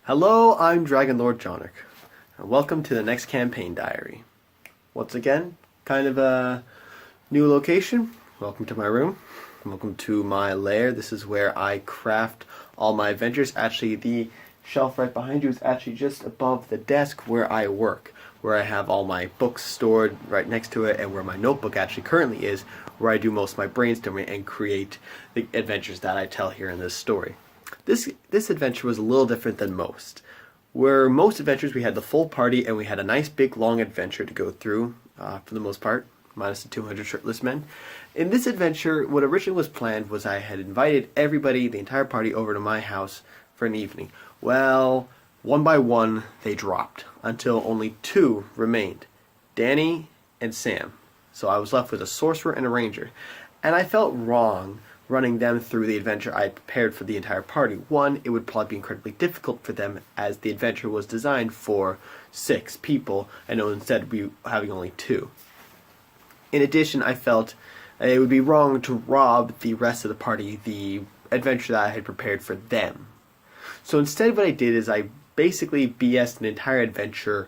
Hello, I'm Dragon Lord Jonic, and welcome to the next campaign diary. Once again, kind of a new location. Welcome to my room. Welcome to my lair. This is where I craft all my adventures. Actually, the shelf right behind you is actually just above the desk where I work, where I have all my books stored right next to it, and where my notebook actually currently is, where I do most of my brainstorming and create the adventures that I tell here in this story. This adventure was a little different than most. Where most adventures we had the full party and we had a nice big long adventure to go through, for the most part, minus the 200 shirtless men. In this adventure, what originally was planned was I had invited everybody, the entire party, over to my house for an evening. Well, one by one, they dropped, until only two remained, Danny and Sam. So I was left with a sorcerer and a ranger. And I felt wrong running them through the adventure I had prepared for the entire party. One, it would probably be incredibly difficult for them, as the adventure was designed for 6 people, and instead we having only 2. In addition, I felt it would be wrong to rob the rest of the party the adventure that I had prepared for them. So instead what I did is I basically BS'd an entire adventure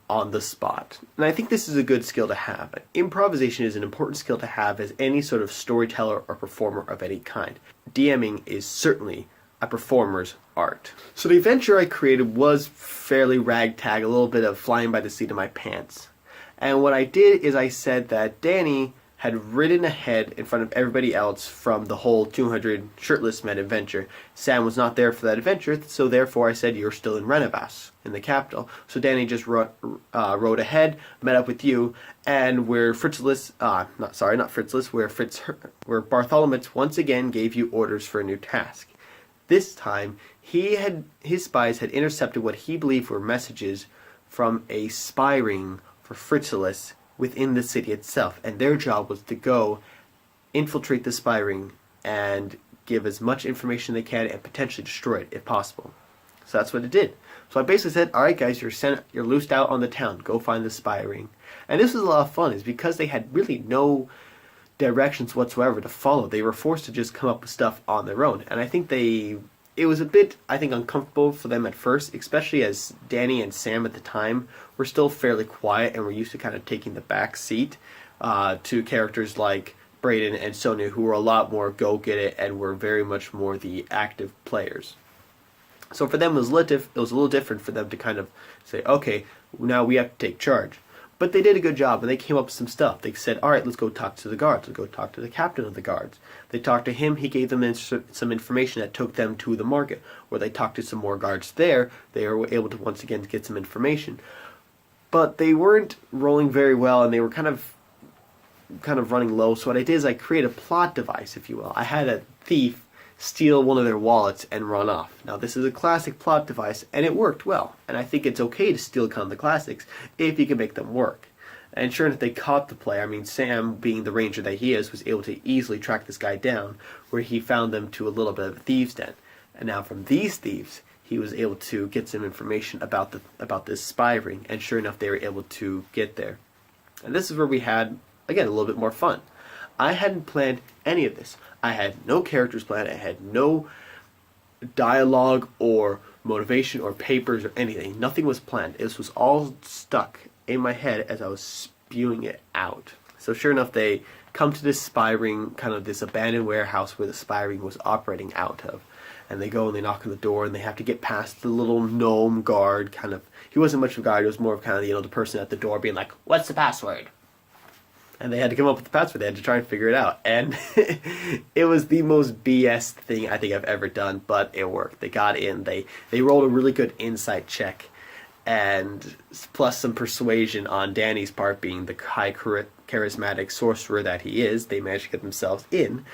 on the spot. And I think this is a good skill to have. Improvisation is an important skill to have as any sort of storyteller or performer of any kind. DMing is certainly a performer's art. So the adventure I created was fairly ragtag, a little bit of flying by the seat of my pants. And what I did is I said that Danny had ridden ahead in front of everybody else from the whole 200 shirtless men adventure. Sam was not there for that adventure, so therefore I said, you're still in Renevas, in the capital. So Danny just rode ahead, met up with you, and where where Bartholomew once again gave you orders for a new task. This time, his spies had intercepted what he believed were messages from a spy ring for Fritzherbert within the city itself, and their job was to go infiltrate the spy ring and give as much information they can and potentially destroy it if possible. So that's what it did. So I basically said, alright guys, you're loosed out on the town, go find the spy ring. And this was a lot of fun, is because they had really no directions whatsoever to follow. They were forced to just come up with stuff on their own. And I think it was a bit, uncomfortable for them at first, especially as Danny and Sam at the time were still fairly quiet and were used to kind of taking the back seat to characters like Brayden and Sonia, who were a lot more go-get-it and were very much more the active players. So for them, it was a little different for them to kind of say, okay, now we have to take charge. But they did a good job, and they came up with some stuff. They said, all right, let's go talk to the guards. Let's go talk to the captain of the guards. They talked to him. He gave them some information that took them to the market, where they talked to some more guards there. They were able to once again get some information. But they weren't rolling very well, and they were kind of running low. So what I did is I created a plot device, if you will. I had a thief steal one of their wallets and run off. Now this is a classic plot device, and it worked well. And I think it's okay to steal kind of the classics if you can make them work. And sure enough, they caught the player. I mean, Sam, being the ranger that he is, was able to easily track this guy down, where he found them to a little bit of a thieves' den. And now from these thieves, he was able to get some information about this spy ring, and sure enough, they were able to get there. And this is where we had, again, a little bit more fun. I hadn't planned any of this. I had no characters planned. I had no dialogue or motivation or papers or anything. Nothing was planned. This was all stuck in my head as I was spewing it out. So sure enough, they come to this spy ring, kind of this abandoned warehouse where the spy ring was operating out of. And they go and they knock on the door, and they have to get past the little gnome guard. He wasn't much of a guard. He was more of kind of the person at the door being like, "What's the password?" And they had to come up with the password. They had to try and figure it out. And it was the most BS thing I think I've ever done, but it worked. They got in. They rolled a really good insight check, and plus some persuasion on Danny's part, being the high charismatic sorcerer that he is. They managed to get themselves in,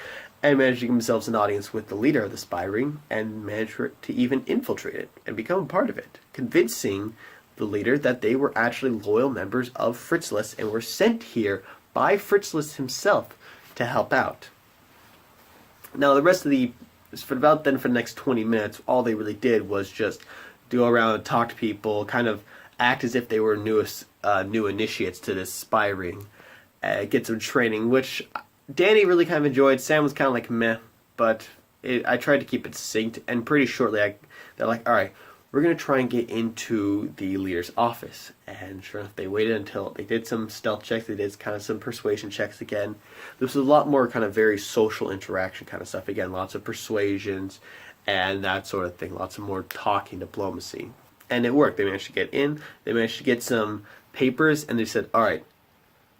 and managed to give themselves an audience with the leader of the spy ring, and managed to even infiltrate it and become a part of it, convincing the leader that they were actually loyal members of Fritzherbert and were sent here by Fritzherbert himself to help out. Now the rest of for the next 20 minutes, all they really did was just go around and talk to people, kind of act as if they were new initiates to this spy ring, get some training, which Danny really kind of enjoyed. Sam was kind of like meh, but I tried to keep it succinct, and pretty shortly they're like, all right, we're going to try and get into the leader's office. And sure enough, they waited until they did some stealth checks. They did kind of some persuasion checks again. This was a lot more kind of very social interaction kind of stuff. Again, lots of persuasions and that sort of thing. Lots of more talking, diplomacy. And it worked. They managed to get in. They managed to get some papers. And they said, all right,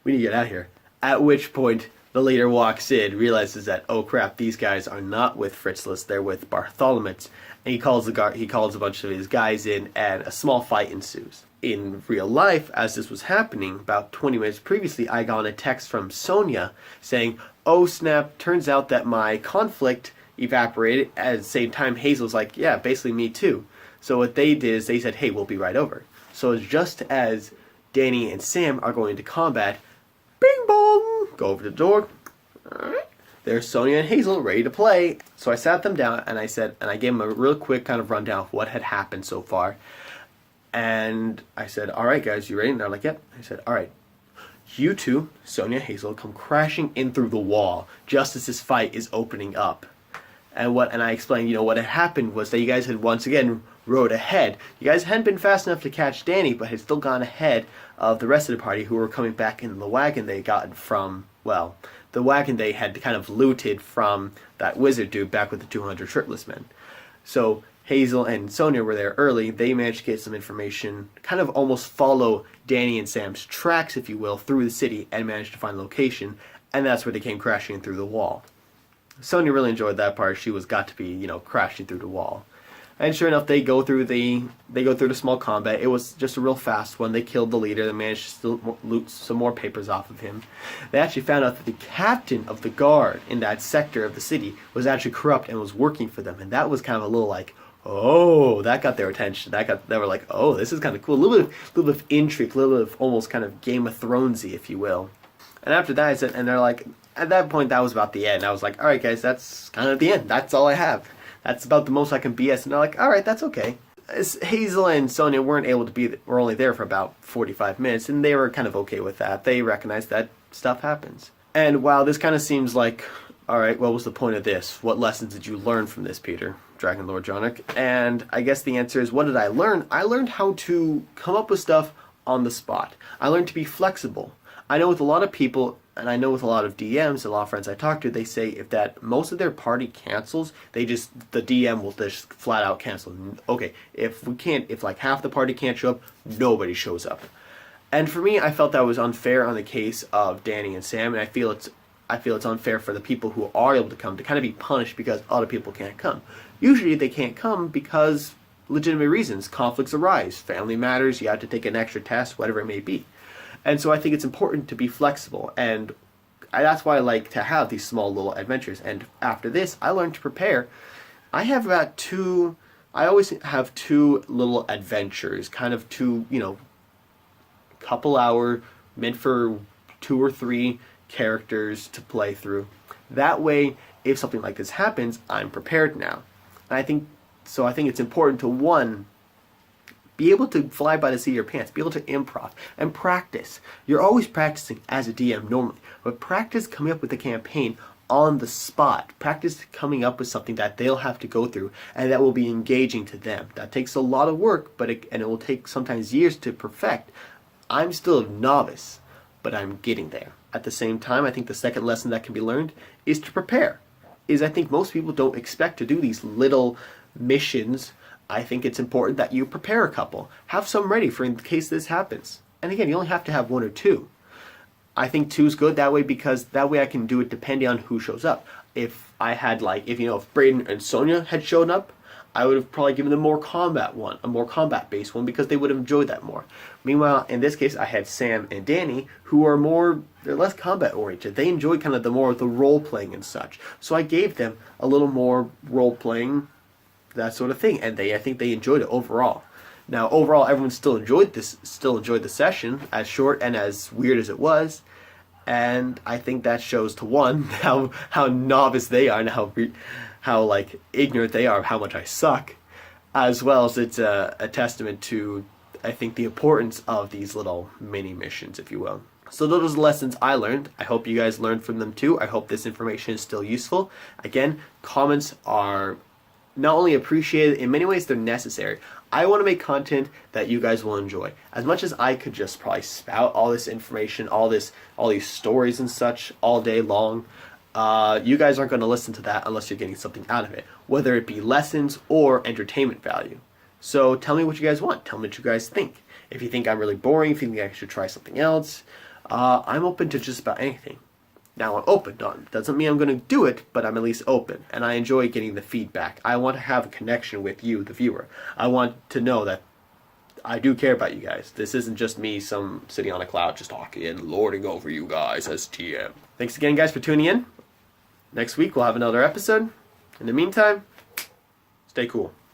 we need to get out of here. At which point, the leader walks in, realizes that, oh crap, these guys are not with Fritzless, they're with Bartholomew. And he calls a bunch of his guys in, and a small fight ensues. In real life, as this was happening, about 20 minutes previously, I got a text from Sonia saying, oh snap, turns out that my conflict evaporated. At the same time, Hazel's like, yeah, basically me too. So what they did is they said, hey, we'll be right over. So just as Danny and Sam are going to combat, bing bong, go over to the door. Alright. There's Sonia and Hazel ready to play. So I sat them down and I gave them a real quick kind of rundown of what had happened so far. And I said, alright guys, you ready? And they're like, yep. I said, alright. You two, Sonia and Hazel, come crashing in through the wall just as this fight is opening up. And I explained, what had happened was that you guys had once again rode ahead. You guys hadn't been fast enough to catch Danny, but had still gone ahead of the rest of the party who were coming back in the wagon they got from, the wagon they had kind of looted from that wizard dude back with the 200 shirtless men. So Hazel and Sonia were there early. They managed to get some information, kind of almost follow Danny and Sam's tracks, if you will, through the city and managed to find location, and that's where they came crashing through the wall. Sonia really enjoyed that part. She got to be, crashing through the wall. And sure enough, they go through the small combat. It was just a real fast one. They killed the leader. They managed to still loot some more papers off of him. They actually found out that the captain of the guard in that sector of the city was actually corrupt and was working for them. And that was kind of a little like, oh, that got their attention. They were like, oh, this is kind of cool. A little bit of intrigue, a little bit of almost kind of Game of Thronesy, if you will. And after that, I said, and they're like, at that point, that was about the end. I was like, all right, guys, that's kind of the end. That's all I have. That's about the most I can BS. And they're like, all right, that's okay. Hazel and Sonia were only there for about 45 minutes, and they were kind of okay with that. They recognized that stuff happens. And while this kind of seems like, all right, what was the point of this? What lessons did you learn from this, Peter, Dragon Lord Jonic? And I guess the answer is, what did I learn? I learned how to come up with stuff on the spot. I learned to be flexible. I know with a lot of people, and I know with a lot of DMs, a lot of friends I talk to, they say if that most of their party cancels, the DM will just flat out cancel. Okay, if like half the party can't show up, nobody shows up. And for me, I felt that was unfair on the case of Danny and Sam, and I feel it's unfair for the people who are able to come to kind of be punished because other people can't come. Usually they can't come because legitimate reasons, conflicts arise, family matters, you have to take an extra test, whatever it may be. And so I think it's important to be flexible, and that's why I like to have these small little adventures. And after this, I learned to prepare. I always have two little adventures, kind of couple hour, meant for 2 or 3 characters to play through. That way, if something like this happens, I'm prepared now. And I think it's important to, be able to fly by the seat of your pants, be able to improv and practice. You're always practicing as a DM normally, but practice coming up with the campaign on the spot. Practice coming up with something that they'll have to go through and that will be engaging to them. That takes a lot of work, and it will take sometimes years to perfect. I'm still a novice, but I'm getting there. At the same time, I think the second lesson that can be learned is to prepare. I think most people don't expect to do these little missions. I think it's important that you prepare a couple. Have some ready for in case this happens. And again, you only have to have 1 or 2. I think 2 is good that way because that way I can do it depending on who shows up. If Brayden and Sonia had shown up, I would have probably given them a more combat-based one because they would have enjoyed that more. Meanwhile, in this case, I had Sam and Danny who are they're less combat-oriented. They enjoy kind of the role-playing and such. So I gave them a little more role-playing, that sort of thing, and I think they enjoyed it overall. Now, overall, everyone still enjoyed the session, as short and as weird as it was, and I think that shows to one how novice they are and how ignorant they are of how much I suck, as well as it's a testament to, I think, the importance of these little mini missions, if you will. So those are the lessons I learned. I hope you guys learned from them too. I hope this information is still useful. Again, comments are not only appreciated, in many ways they're necessary. I want to make content that you guys will enjoy. As much as I could just probably spout all this information, all these stories and such all day long, you guys aren't going to listen to that unless you're getting something out of it, whether it be lessons or entertainment value. So tell me what you guys want. Tell me what you guys think. If you think I'm really boring, if you think I should try something else, I'm open to just about anything. Now I'm open. Doesn't mean I'm going to do it, but I'm at least open. And I enjoy getting the feedback. I want to have a connection with you, the viewer. I want to know that I do care about you guys. This isn't just me sitting on a cloud just talking and lording over you guys as TM. Thanks again, guys, for tuning in. Next week we'll have another episode. In the meantime, stay cool.